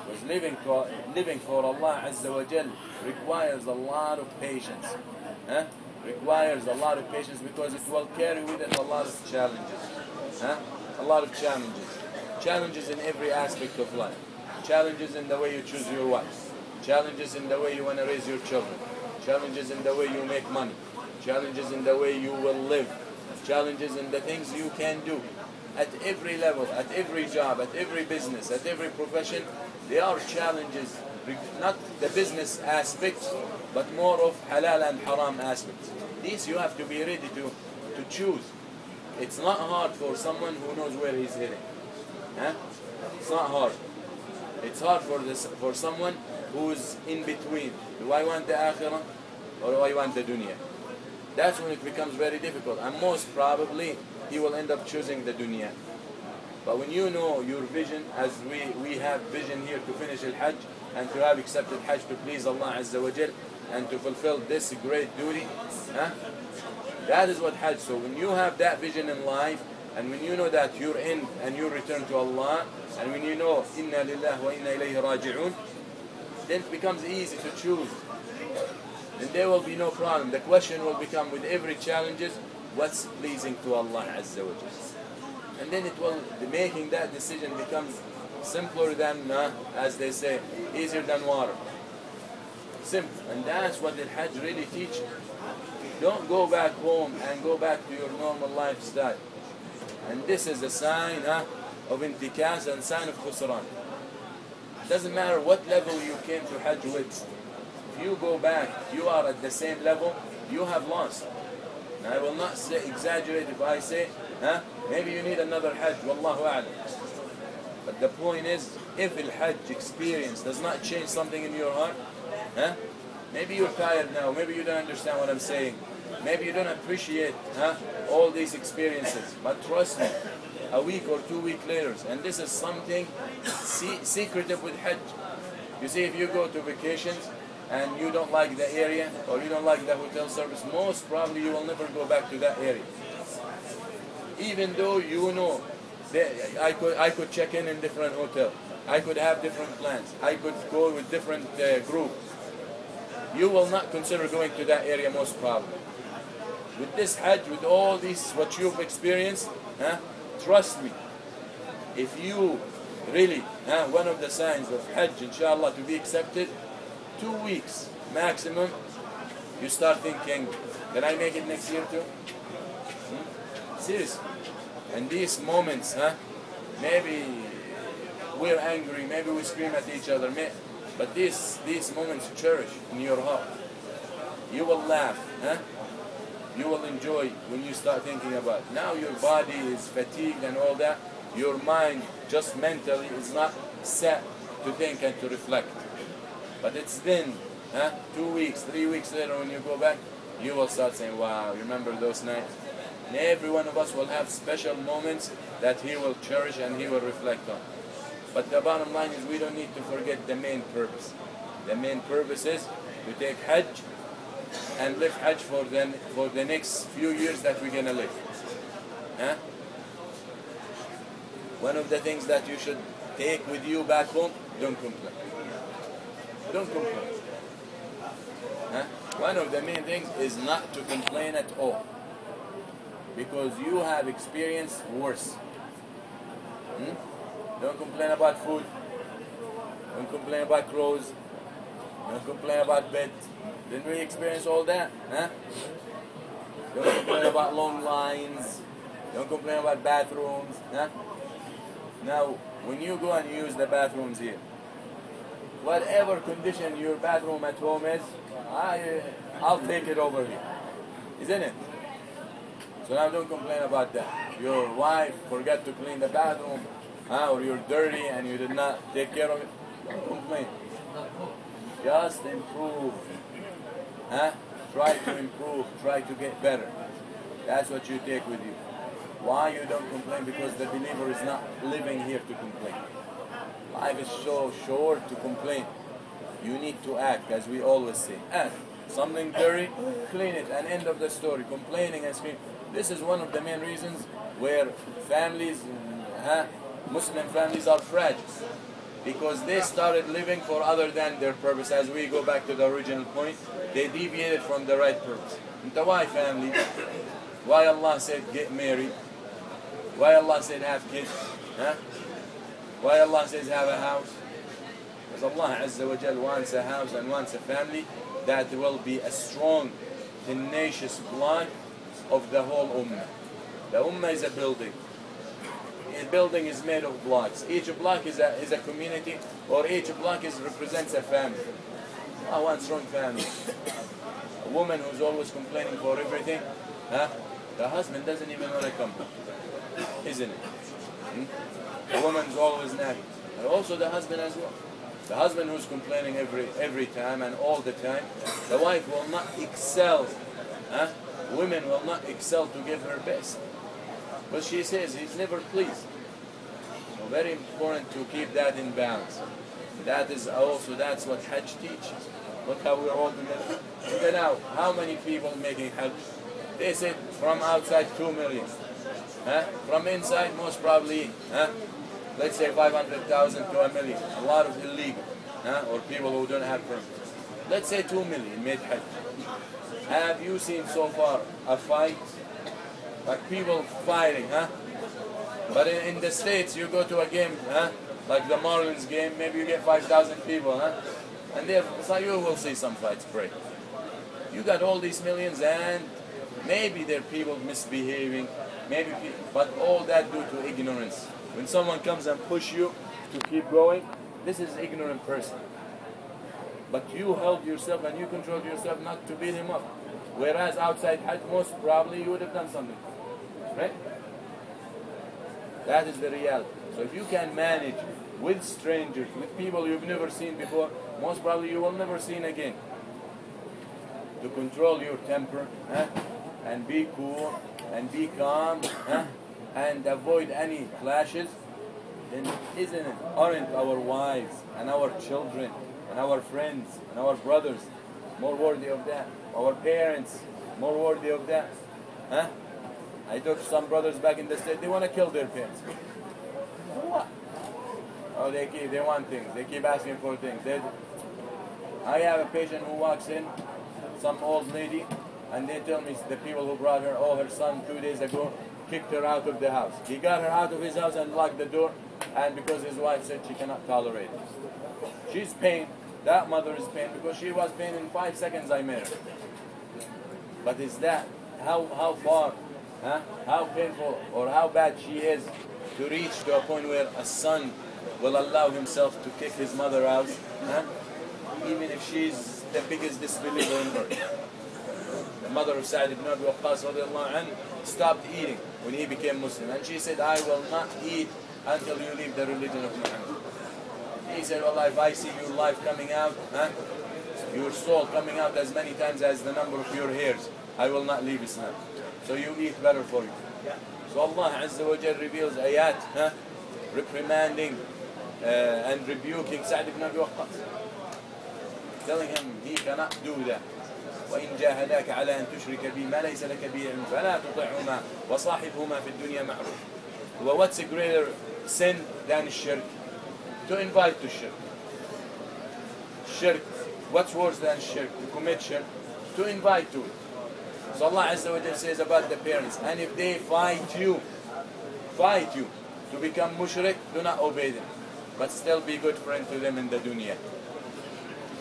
Because living for Allah Azza wa Jal requires a lot of patience. Requires a lot of patience because it will carry with it a lot of challenges. A lot of challenges. Challenges in every aspect of life. Challenges in the way you choose your wife. Challenges in the way you want to raise your children. Challenges in the way you make money. Challenges in the way you will live. Challenges in the things you can do. At every level, at every job, at every business, at every profession, there are challenges. Not the business aspects, but more of halal and haram aspects. These you have to be ready to choose. It's not hard for someone who knows where he's heading. It's not hard. It's hard for someone who's in between. Do I want the akhirah or do I want the dunya? That's when it becomes very difficult. And most probably, he will end up choosing the dunya. But when you know your vision, as we have vision here to finish al-hajj and to have accepted hajj to please Allah Azza wa Jal and to fulfill this great duty, that is what hajj. So when you have that vision in life, and when you know that you're in and you return to Allah, and when you know inna lillahi wa inna ilayhi raji'un, then it becomes easy to choose. Then there will be no problem. The question will become with every challenges, what's pleasing to Allah Azza wa Jal? And then making that decision becomes simpler than, as they say, easier than water. Simple. And that's what the hajj really teaches. Don't go back home and go back to your normal lifestyle. And this is a sign of intikas and sign of khusran. Doesn't matter what level you came to hajj with. If you go back, you are at the same level, you have lost. And I will not exaggerate if I say, maybe you need another hajj, wallahu a'lam. But the point is, if the hajj experience does not change something in your heart, maybe you're tired now, maybe you don't understand what I'm saying, maybe you don't appreciate all these experiences, but trust me, a week or 2 weeks later, and this is something secretive with hajj. You see, if you go to vacations and you don't like the area or you don't like the hotel service, most probably you will never go back to that area. Even though you know that I could check in different hotel, I could have different plans, I could go with different group. You will not consider going to that area most probably. With this hajj, with all this what you've experienced, trust me, if you really, one of the signs of hajj, inshallah, to be accepted, 2 weeks maximum, you start thinking, can I make it next year too? Seriously. And these moments, maybe we're angry, maybe we scream at each other, but these moments cherish in your heart. You will laugh, you will enjoy when you start thinking about it. Now your body is fatigued and all that, your mind just mentally is not set to think and to reflect. But it's then, 2 weeks, 3 weeks later when you go back, you will start saying, wow, remember those nights? And every one of us will have special moments that he will cherish and he will reflect on. But the bottom line is we don't need to forget the main purpose. The main purpose is to take hajj and live hajj for the next few years that we're going to live. One of the things that you should take with you back home, don't complain. Don't complain. One of the main things is not to complain at all. Because you have experienced worse. Don't complain about food. Don't complain about clothes. Don't complain about bed. Didn't we experience all that? Don't complain about long lines. Don't complain about bathrooms. Now, when you go and use the bathrooms here, whatever condition your bathroom at home is, I'll take it over here. Isn't it? So now don't complain about that. Your wife forgot to clean the bathroom, or you're dirty and you did not take care of it. Don't complain. Just improve. Try to improve. Try to get better. That's what you take with you. Why you don't complain? Because the believer is not living here to complain. Life is so short to complain. You need to act, as we always say. Act. Something dirty, clean it, and end of the story. Complaining and screaming. This is one of the main reasons where families, Muslim families are fragile. Because they started living for other than their purpose. As we go back to the original point, they deviated from the right purpose. And why family? Why Allah said get married? Why Allah said have kids? Huh? Why Allah says have a house? Because Allah Azza wa Jal wants a house and wants a family that will be a strong, tenacious block of the whole ummah. The ummah is a building. A building is made of blocks. Each block is a community, or each block represents a family. I want strong family. A woman who's always complaining for everything, huh? The husband doesn't even want to come, isn't it? The woman's always nagging. And also the husband as well. The husband who's complaining every time and all the time, the wife will not excel. Huh? Women will not excel to give her best. But she says he's never pleased. So very important to keep that in balance. That is also, that's what hajj teaches. Look how we're all together. Look at now, how many people making hajj? They said from outside 2 million. Huh? From inside most probably, huh? Let's say 500,000 to 1 million. A lot of illegal, huh? Or people who don't have permits. Let's say 2 million made hajj. Have you seen so far a fight? Like people fighting, huh? But in the States, you go to a game, huh? Like the Marlins game, maybe you get 5,000 people, huh? And there, so you will see some fights break. You got all these millions, and maybe there are people misbehaving, maybe, but all that due to ignorance. When someone comes and push you to keep going, this is ignorant person. But you held yourself and you controlled yourself not to beat him up. Whereas outside hajj, most probably you would have done something. Right? That is the reality. So if you can manage with strangers, with people you've never seen before, most probably you will never see again. To control your temper, huh? And be cool, and be calm, huh? And avoid any clashes, then aren't our wives and our children and our friends and our brothers more worthy of that? Our parents more worthy of that? Huh? I took some brothers back in the States, they want to kill their parents. For what? Oh, they want things. They keep asking for things. I have a patient who walks in, some old lady, and they tell me the people who brought her, oh, her son 2 days ago kicked her out of the house. He got her out of his house and locked the door, and because his wife said she cannot tolerate it. She's pained. That mother is pained because she was pained in 5 seconds I met her. But is that how far, huh? How painful or how bad she is to reach to a point where a son will allow himself to kick his mother out, huh? Even if she's the biggest disbeliever in her. The mother of Sa'd ibn Abi Waqqas radiallahu anhu stopped eating when he became Muslim, and she said, I will not eat until you leave the religion of Muhammad. He said, well, if I see your life coming out, huh? Your soul coming out as many times as the number of your hairs, I will not leave Islam. So you eat better for you. So Allah Azza wa Jal reveals ayat, huh? Reprimanding and rebuking Sa'd ibn Abi Waqqas, telling him he cannot do that. وإن جاهداك على أن تشرك بي ما ليس لك به علم فلا تطعهما وصاحبهما في الدنيا معروف. Well, what's a greater sin than shirk? To invite to shirk. Shirk. What's worse than shirk? To commit shirk. To invite to it. So Allah Azza wa Jalla says about the parents, and if they fight you to become mushrik, do not obey them, but still be good friend to them in the dunya.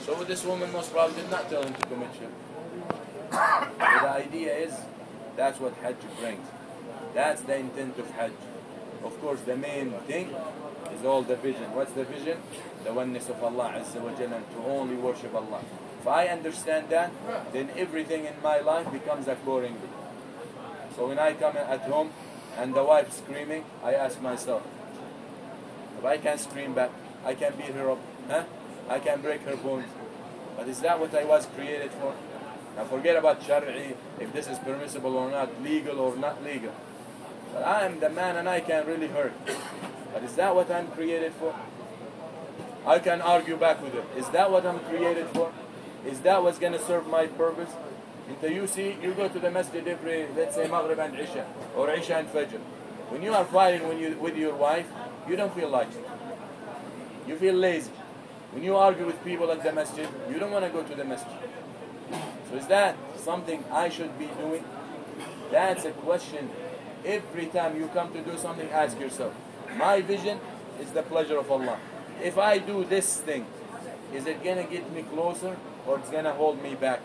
So this woman most probably did not tell him to commit shirk. But the idea is, that's what hajj brings. That's the intent of hajj. Of course, the main thing is all the vision. What's the vision? The oneness of Allah Azza wa Jalla, and to only worship Allah. If I understand that, then everything in my life becomes accordingly. So when I come at home and the wife screaming, I ask myself, if I can scream back, I can beat her up, huh? I can break her bones. But is that what I was created for? Now forget about Shari'i, if this is permissible or not, legal or not legal. But I am the man and I can really hurt. But is that what I'm created for? I can argue back with her. Is that what I'm created for? Is that what's going to serve my purpose? Until you see, you go to the masjid every, let's say, Maghrib and Isha, or Isha and Fajr. When you are fighting with your wife, you don't feel like it. You feel lazy. When you argue with people at the masjid, you don't want to go to the masjid. So is that something I should be doing? That's a question. Every time you come to do something, ask yourself, my vision is the pleasure of Allah. If I do this thing, is it going to get me closer or it's going to hold me back?